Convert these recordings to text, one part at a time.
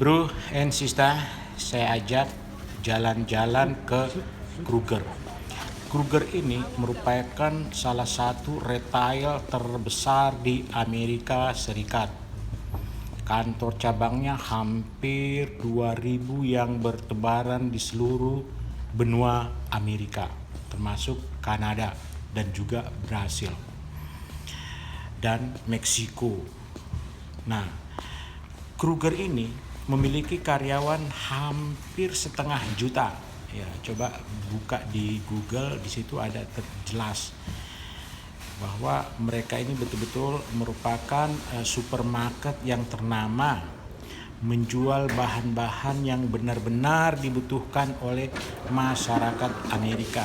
Bro and sister, saya ajak jalan-jalan ke Kruger. Kruger ini merupakan salah satu retail terbesar di Amerika Serikat. Kantor cabangnya hampir 2.000 yang bertebaran di seluruh benua Amerika, termasuk Kanada dan juga Brasil dan Meksiko. Nah, Kruger ini memiliki karyawan hampir 500.000. Ya, coba buka di Google, di situ ada jelas bahwa mereka ini betul-betul merupakan supermarket yang ternama, menjual bahan-bahan yang benar-benar dibutuhkan oleh masyarakat Amerika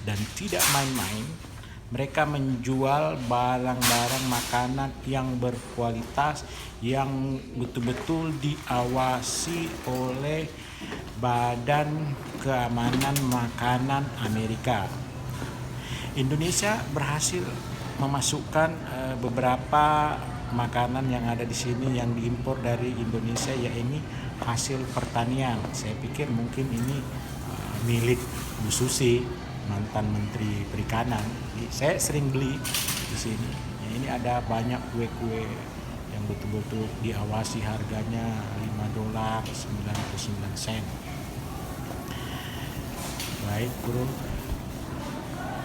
dan tidak main-main. Mereka menjual barang-barang makanan yang berkualitas, yang betul-betul diawasi oleh Badan Keamanan Makanan Amerika. Indonesia berhasil memasukkan beberapa makanan yang ada di sini yang diimpor dari Indonesia, ya ini hasil pertanian. Saya pikir mungkin ini milik Bu Susi, mantan Menteri Perikanan. Saya sering beli di sini. Ya, ini ada banyak kue-kue yang betul-betul diawasi, harganya $5.99. Baik bro,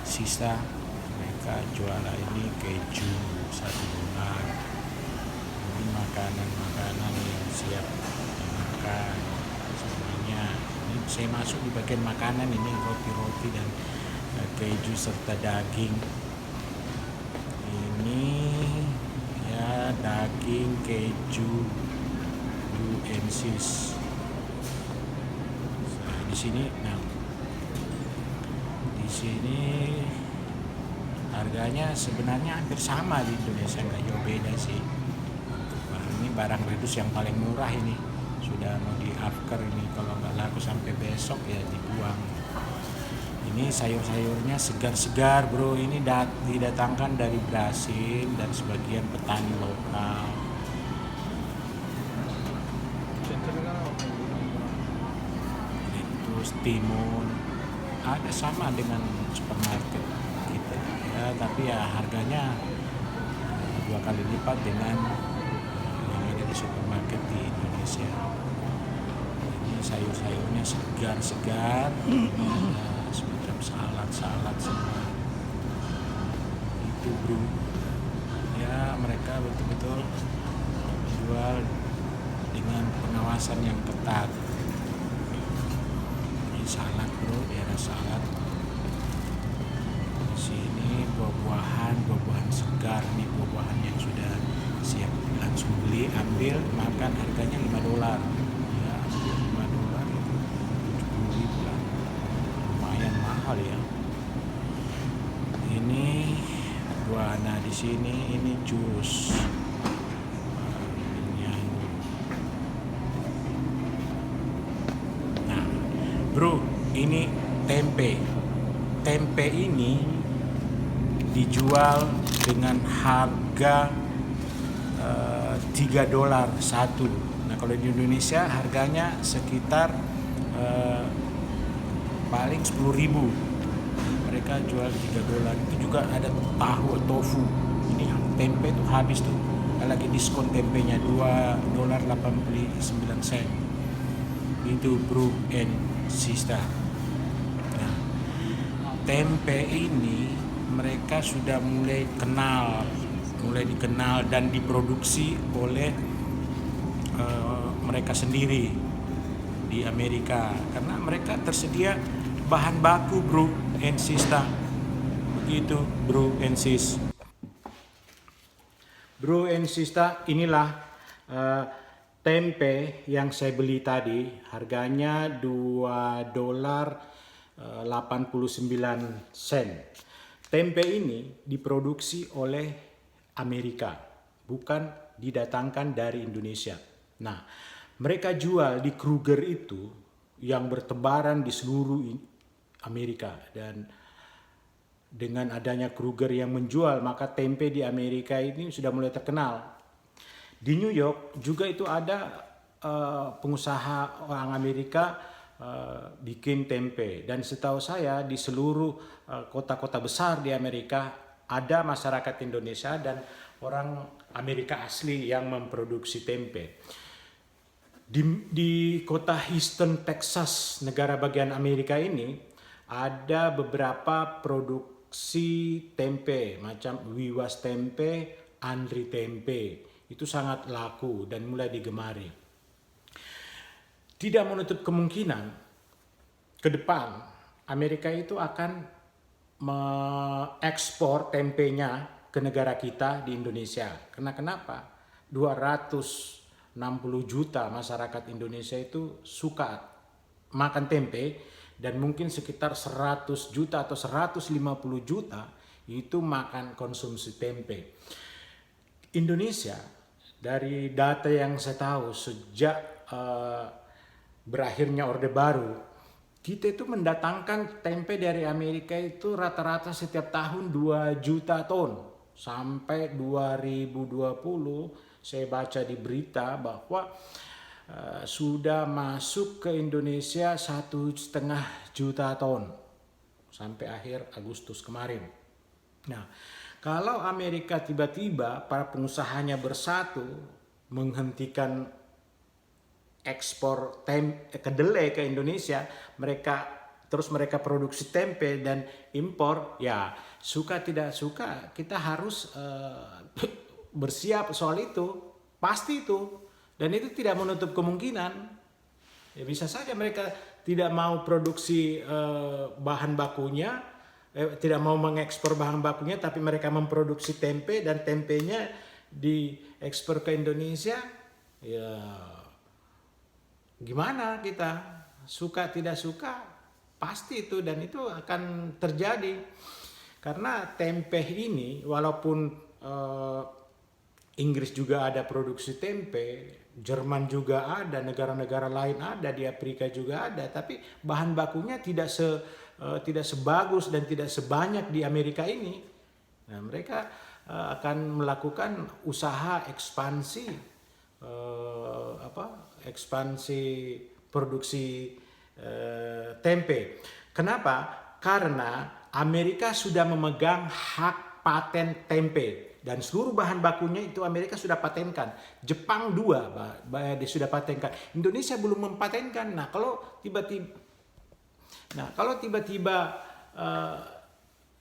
sisa mereka jual ini keju $1. Ini makanan-makanan yang siap dimakan semuanya. Ini saya masuk di bagian makanan, ini roti-roti dan keju serta daging. Ini ya daging keju UNCIS. Nah, di sini harganya sebenarnya hampir sama di Indonesia, nggak jauh beda sih. Ini barang redus yang paling murah ini, sudah mau di-afker ini, kalau nggak laku sampai besok ya dibuang. Ini sayur-sayurnya segar-segar bro, ini didatangkan dari Brasil dan sebagian petani lokal. Terus timun ada sama dengan supermarket kita ya, tapi ya harganya 2 kali lipat dengan yang ada di supermarket di Indonesia. Ini sayur-sayurnya segar-segar, semacam salad semua itu bro. Ya mereka betul-betul jual dengan pengawasan yang ketat. Ini salad bro, daerah salad. Di sini buah-buahan segar nih, buah-buahan yang sudah siap langsung beli, ambil, makan, harganya $5. Ya, $5 itu 70.000 lah. Lumayan mahal ya. Ini buah, nah di sini ini jus. Nah, bro, ini tempe. Tempe ini dijual dengan harga $3 satu. Nah kalau di Indonesia harganya sekitar paling 10.000. Mereka jual $3. Itu juga ada tahu, tofu. Ini tempe tuh habis tuh. Lagi diskon tempenya $2.89. Itu bro and sister. Nah, tempe ini mereka sudah mulai dikenal dan diproduksi oleh mereka sendiri di Amerika, karena mereka tersedia bahan baku bro and sister. Begitu bro and sis. Bro and sister, inilah tempe yang saya beli tadi, harganya $2.89. Tempe ini diproduksi oleh Amerika, bukan didatangkan dari Indonesia. Nah, mereka jual di Kruger itu yang bertebaran di seluruh Amerika, dan dengan adanya Kruger yang menjual, maka tempe di Amerika ini sudah mulai terkenal. Di New York juga itu ada pengusaha orang Amerika bikin tempe, dan setahu saya di seluruh kota-kota besar di Amerika ada masyarakat Indonesia dan orang Amerika asli yang memproduksi tempe. Di kota Houston, Texas, negara bagian Amerika ini ada beberapa produksi tempe macam Wiwas Tempe, Andri Tempe. Itu sangat laku dan mulai digemari. Tidak menutup kemungkinan ke depan Amerika itu akan mengekspor tempenya ke negara kita di Indonesia. Karena kenapa? 260 juta masyarakat Indonesia itu suka makan tempe, dan mungkin sekitar 100 juta atau 150 juta itu makan konsumsi tempe. Indonesia, dari data yang saya tahu sejak berakhirnya Orde Baru, kita itu mendatangkan tempe dari Amerika itu rata-rata setiap tahun 2 juta ton. Sampai 2020 saya baca di berita bahwa sudah masuk ke Indonesia 1,5 juta ton sampai akhir Agustus kemarin. Nah, kalau Amerika tiba-tiba para pengusahanya bersatu menghentikan ekspor kedelai ke Indonesia, mereka produksi tempe dan impor, ya suka tidak suka kita harus bersiap soal itu, pasti itu. Dan itu tidak menutup kemungkinan, ya bisa saja mereka tidak mau produksi bahan bakunya, tidak mau mengekspor bahan bakunya, tapi mereka memproduksi tempe dan tempenya diekspor ke Indonesia. Ya gimana, kita suka tidak suka pasti itu, dan itu akan terjadi. Karena tempe ini walaupun Inggris juga ada produksi tempe, Jerman juga ada, negara-negara lain ada, di Afrika juga ada, tapi bahan bakunya tidak sebagus dan tidak sebanyak di Amerika ini. Nah, mereka akan melakukan usaha ekspansi produksi tempe. Kenapa? Karena Amerika sudah memegang hak paten tempe dan seluruh bahan bakunya itu Amerika sudah patenkan. Jepang dia sudah patenkan. Indonesia belum mempatenkan. Nah, kalau tiba-tiba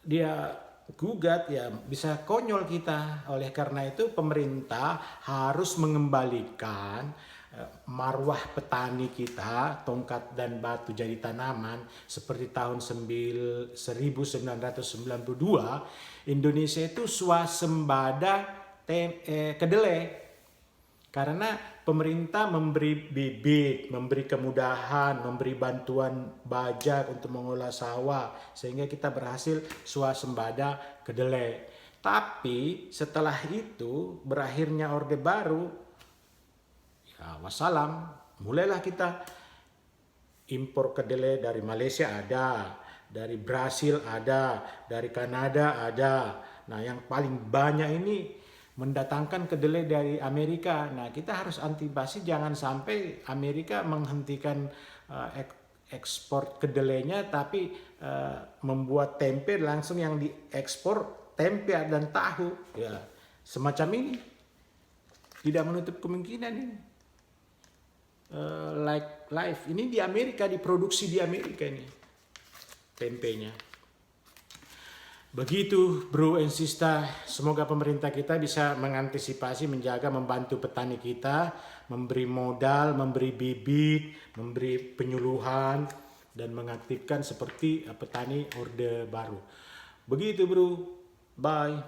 dia gugat, ya bisa konyol kita. Oleh karena itu pemerintah harus mengembalikan marwah petani kita, tongkat dan batu jadi tanaman, seperti tahun 1992 Indonesia itu swasembada kedelai. Karena pemerintah memberi bibit, memberi kemudahan, memberi bantuan bajak untuk mengolah sawah, sehingga kita berhasil swasembada kedelai. Tapi setelah itu berakhirnya Orde Baru, ya wassalam, mulailah kita impor kedelai dari Malaysia ada, dari Brasil ada, dari Kanada ada. Nah, yang paling banyak ini mendatangkan kedelai dari Amerika. Nah, kita harus antisipasi jangan sampai Amerika menghentikan ekspor kedelainya, tapi membuat tempe langsung yang diekspor tempe dan tahu. Ya, semacam ini tidak menutup kemungkinan ini. Like life ini di Amerika, diproduksi di Amerika ini tempenya. Begitu bro and sister, semoga pemerintah kita bisa mengantisipasi, menjaga, membantu petani kita, memberi modal, memberi bibit, memberi penyuluhan, dan mengaktifkan seperti petani Orde Baru. Begitu bro, bye.